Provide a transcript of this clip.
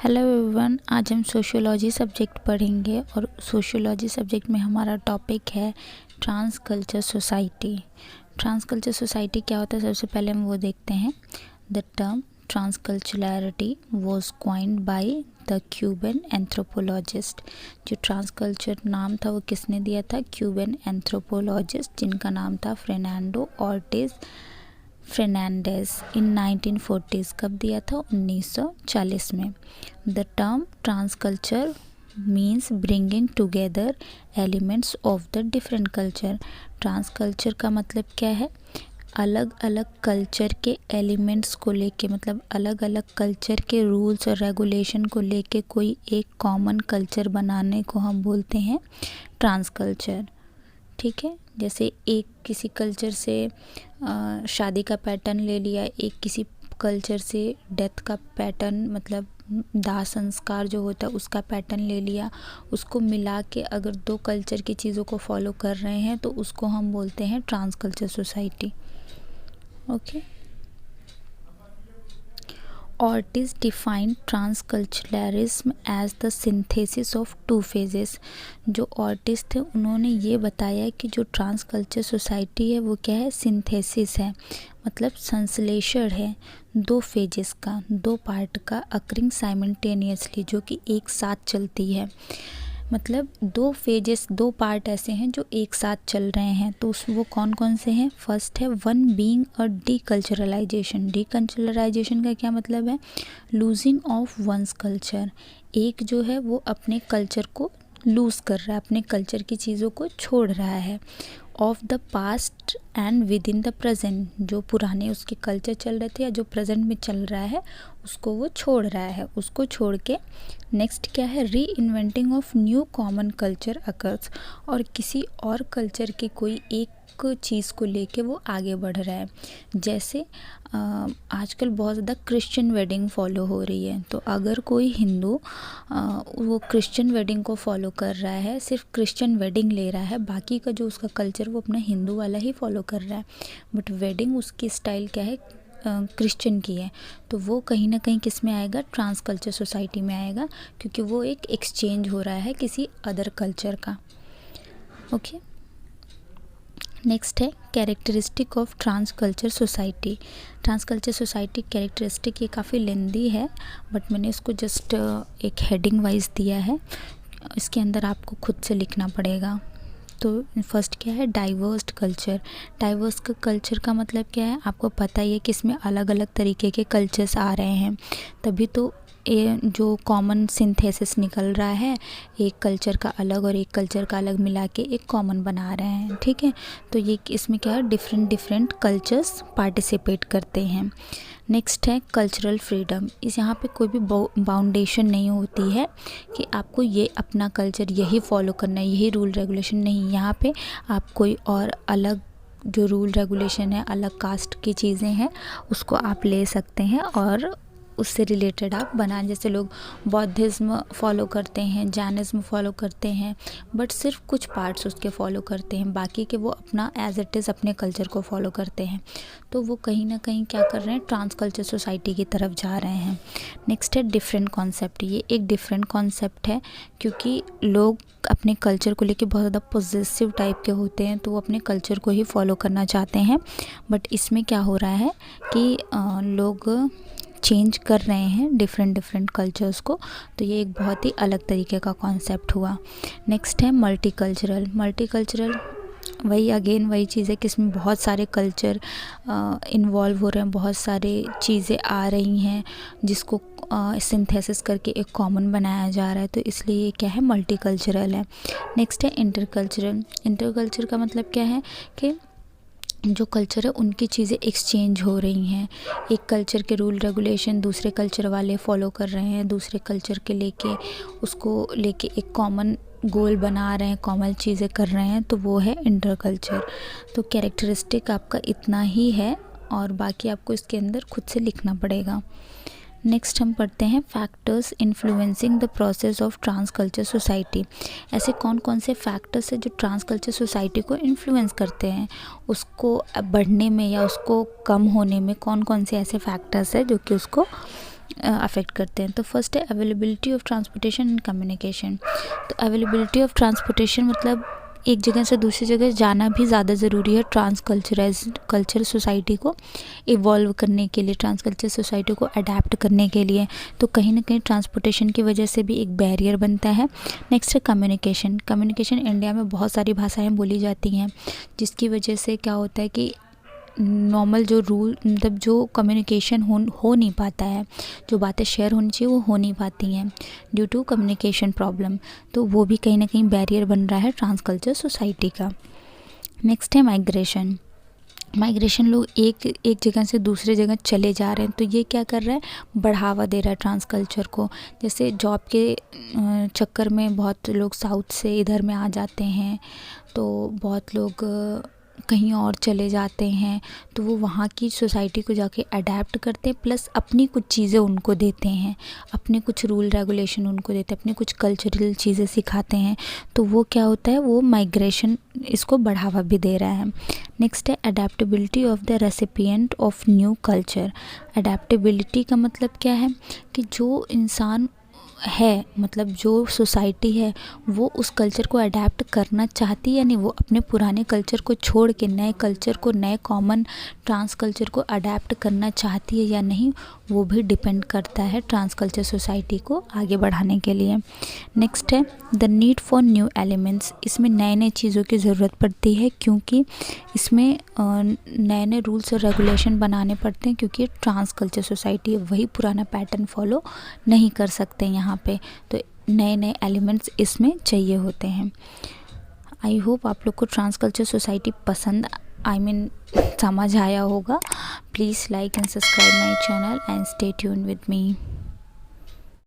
Hello everyone, आज हम sociology subject पढ़ेंगे और सोशियोलॉजी सब्जेक्ट में हमारा टॉपिक है trans culture society. Trans culture society क्या होता है, सबसे पहले हम वो देखते हैं। The term transculturality was coined by the Cuban anthropologist. जो ट्रांस कल्चर नाम था वो किसने दिया था? क्यूबन एंथ्रोपोलॉजिस्ट, जिनका नाम था फर्नांडो ऑर्टिज फर्नांडेज इन 1940s। कब दिया था? 1940 में। The term transculture means bringing together elements of the different culture. Transculture का मतलब क्या है? अलग अलग कल्चर के एलिमेंट्स को लेके, मतलब अलग अलग कल्चर के रूल्स और रेगुलेशन को लेके कोई एक कॉमन कल्चर बनाने को हम बोलते हैं ट्रांसकल्चर। ठीक है, जैसे एक किसी कल्चर से शादी का पैटर्न ले लिया, एक किसी कल्चर से डेथ का पैटर्न, मतलब दाह संस्कार जो होता है उसका पैटर्न ले लिया, उसको मिला के अगर दो कल्चर की चीज़ों को फॉलो कर रहे हैं तो उसको हम बोलते हैं trans culture society. Okay. Ortiz defined transculturalism as the synthesis of two phases। जो ऑर्टिस्ट थे उन्होंने ये बताया कि जो ट्रांस कल्चर सोसाइटी है वो क्या है? सिंथेसिस है, मतलब संश्लेषण है दो फेजेस का, दो पार्ट का, अकरिंग साइमल्टेनियसली, जो कि एक साथ चलती है। मतलब दो फेजेस, दो पार्ट ऐसे हैं जो एक साथ चल रहे हैं, तो वो कौन कौन से हैं? फर्स्ट है वन बीइंग अ डीकल्चरलाइजेशन। डीकल्चरलाइजेशन का क्या मतलब है? Losing of one's culture. एक जो है वो अपने कल्चर को लूज़ कर रहा है, अपने कल्चर की चीज़ों को छोड़ रहा है। Of the past and with in the present, जो पुराने उसके कल्चर चल रहे थे या जो प्रेजेंट में चल रहा है उसको वो छोड़ रहा है। उसको छोड़ के नेक्स्ट क्या है? री inventing of new common culture occurs. और किसी और कल्चर के कोई एक चीज़ को लेके वो आगे बढ़ रहा है। जैसे आजकल बहुत ज़्यादा क्रिश्चियन वेडिंग फॉलो हो रही है, तो अगर कोई हिंदू वो क्रिश्चियन वेडिंग को फॉलो कर रहा है, सिर्फ क्रिश्चियन वेडिंग ले रहा है, बाकी का जो उसका कल्चर वो अपना हिंदू वाला ही फॉलो कर रहा है, बट वेडिंग उसकी स्टाइल क्या है? क्रिश्चियन की है, तो वो कहीं ना कहीं किस में आएगा? ट्रांस कल्चर सोसाइटी में आएगा, क्योंकि वो एक एक्सचेंज हो रहा है किसी अदर कल्चर का। ओके। नेक्स्ट है characteristic of trans culture society. Trans culture society characteristic ये काफ़ी लेंदी है, बट मैंने इसको जस्ट एक हेडिंग वाइज दिया है, इसके अंदर आपको खुद से लिखना पड़ेगा। तो फर्स्ट क्या है? Diverse culture. डाइवर्स का कल्चर का मतलब क्या है? आपको पता ही है कि इसमें अलग अलग तरीके के कल्चर्स आ रहे हैं, तभी तो ये जो कॉमन सिंथेसिस निकल रहा है, एक कल्चर का अलग और एक कल्चर का अलग मिला के एक कॉमन बना रहे हैं। ठीक है, तो ये इसमें क्या है? डिफरेंट डिफरेंट कल्चर्स पार्टिसिपेट करते हैं। नेक्स्ट है कल्चरल फ्रीडम। इस यहाँ पे कोई भी बाउंडेशन नहीं होती है कि आपको ये अपना कल्चर यही फॉलो करना है, यही रूल रेगुलेशन नहीं। यहाँ पे आप कोई और अलग जो रूल रेगुलेशन है, अलग कास्ट की चीज़ें हैं, उसको आप ले सकते हैं और उससे रिलेटेड आप बनाएं। जैसे लोग बौद्धिज़्म फॉलो करते हैं, जैनिज़्म फॉलो करते हैं, बट सिर्फ कुछ पार्ट्स उसके फॉलो करते हैं, बाकी के वो अपना एज इट इज़ अपने कल्चर को फॉलो करते हैं, तो वो कहीं ना कहीं क्या कर रहे हैं? ट्रांस कल्चर सोसाइटी की तरफ जा रहे हैं। नेक्स्ट है डिफरेंट कॉन्सेप्ट। ये एक डिफरेंट कॉन्सेप्ट है, क्योंकि लोग अपने कल्चर को लेके बहुत ज़्यादा पॉजिटिव टाइप के होते हैं, तो वो अपने कल्चर को ही फॉलो करना चाहते हैं, बट इसमें क्या हो रहा है कि लोग चेंज कर रहे हैं डिफरेंट डिफरेंट कल्चर्स को, तो ये एक बहुत ही अलग तरीके का कॉन्सेप्ट हुआ। नेक्स्ट है मल्टीकल्चरल। मल्टीकल्चरल वही अगेन वही चीज़ है कि इसमें बहुत सारे कल्चर इन्वॉल्व हो रहे हैं, बहुत सारे चीज़ें आ रही हैं जिसको सिंथेसिस करके एक कॉमन बनाया जा रहा है, तो इसलिए ये क्या है? मल्टीकल्चरल है। नेक्स्ट है इंटरकल्चरल। इंटरकल्चर का मतलब क्या है कि जो कल्चर है उनकी चीज़ें एक्सचेंज हो रही हैं। एक कल्चर के रूल रेगुलेशन दूसरे कल्चर वाले फॉलो कर रहे हैं, दूसरे कल्चर के लेके उसको लेके एक कॉमन गोल बना रहे हैं, कॉमन चीज़ें कर रहे हैं, तो वो है इंटर कल्चर। तो कैरेक्टरिस्टिक आपका इतना ही है और बाकी आपको इसके अंदर खुद से लिखना पड़ेगा। नेक्स्ट हम पढ़ते हैं factors influencing the process of trans culture society. ऐसे कौन कौन से फैक्टर्स हैं जो ट्रांस कल्चर सोसाइटी को इन्फ्लुएंस करते हैं, उसको बढ़ने में या उसको कम होने में? कौन कौन से ऐसे फैक्टर्स हैं जो कि उसको अफेक्ट करते हैं। तो फर्स्ट है availability of transportation and communication. तो अवेलेबिलिटी ऑफ ट्रांसपोर्टेशन मतलब एक जगह से दूसरी जगह जाना भी ज़्यादा ज़रूरी है कल्चर सोसाइटी को इवॉल्व करने के लिए, ट्रांस कल्चर सोसाइटी को अडेप्ट करने के लिए। तो कहीं ना कहीं ट्रांसपोर्टेशन की वजह से भी एक बैरियर बनता है। नेक्स्ट है कम्युनिकेशन। कम्युनिकेशन इंडिया में बहुत सारी भाषाएं बोली जाती हैं, जिसकी वजह से क्या होता है कि नॉर्मल जो रूल मतलब जो कम्युनिकेशन हो नहीं पाता है, जो बातें शेयर होनी चाहिए वो हो नहीं पाती हैं ड्यू टू कम्युनिकेशन प्रॉब्लम। तो वो भी कहीं ना कहीं बैरियर बन रहा है ट्रांस कल्चर सोसाइटी का। नेक्स्ट है माइग्रेशन। माइग्रेशन, लोग एक जगह से दूसरे जगह चले जा रहे हैं, तो ये क्या कर रहा है, बढ़ावा दे रहा है ट्रांस कल्चर को। जैसे जॉब के चक्कर में बहुत लोग साउथ से इधर में आ जाते हैं, तो बहुत लोग कहीं और चले जाते हैं, तो वो वहाँ की सोसाइटी को जाके अडेप्ट करते हैं, प्लस अपनी कुछ चीज़ें उनको देते हैं, अपने कुछ रूल रेगुलेशन उनको देते हैं, अपनी कुछ कल्चरल चीज़ें सिखाते हैं। तो वो क्या होता है, वो माइग्रेशन इसको बढ़ावा भी दे रहा है। नेक्स्ट है adaptability of the recipient of new culture. Adaptability का मतलब क्या है कि जो इंसान है, मतलब जो सोसाइटी है वो उस कल्चर को अडेप्ट करना चाहती है या नहीं, वो अपने पुराने कल्चर को छोड़ के नए कल्चर को, नए कॉमन ट्रांस कल्चर को अडेप्ट करना चाहती है या नहीं, वो भी डिपेंड करता है ट्रांस कल्चर सोसाइटी को आगे बढ़ाने के लिए। नेक्स्ट है the need for new elements. इसमें नए नए चीज़ों की ज़रूरत पड़ती है, क्योंकि इसमें नए नए रूल्स और रेगुलेशन बनाने पड़ते हैं, क्योंकि ट्रांस कल्चर सोसाइटी वही पुराना पैटर्न फॉलो नहीं कर सकते यहाँ पे। तो नए नए एलिमेंट्स इसमें चाहिए होते हैं। आई होप आप लोग को ट्रांस कल्चर सोसाइटी पसंद समझ आया होगा। Please like and subscribe my channel and stay tune with me.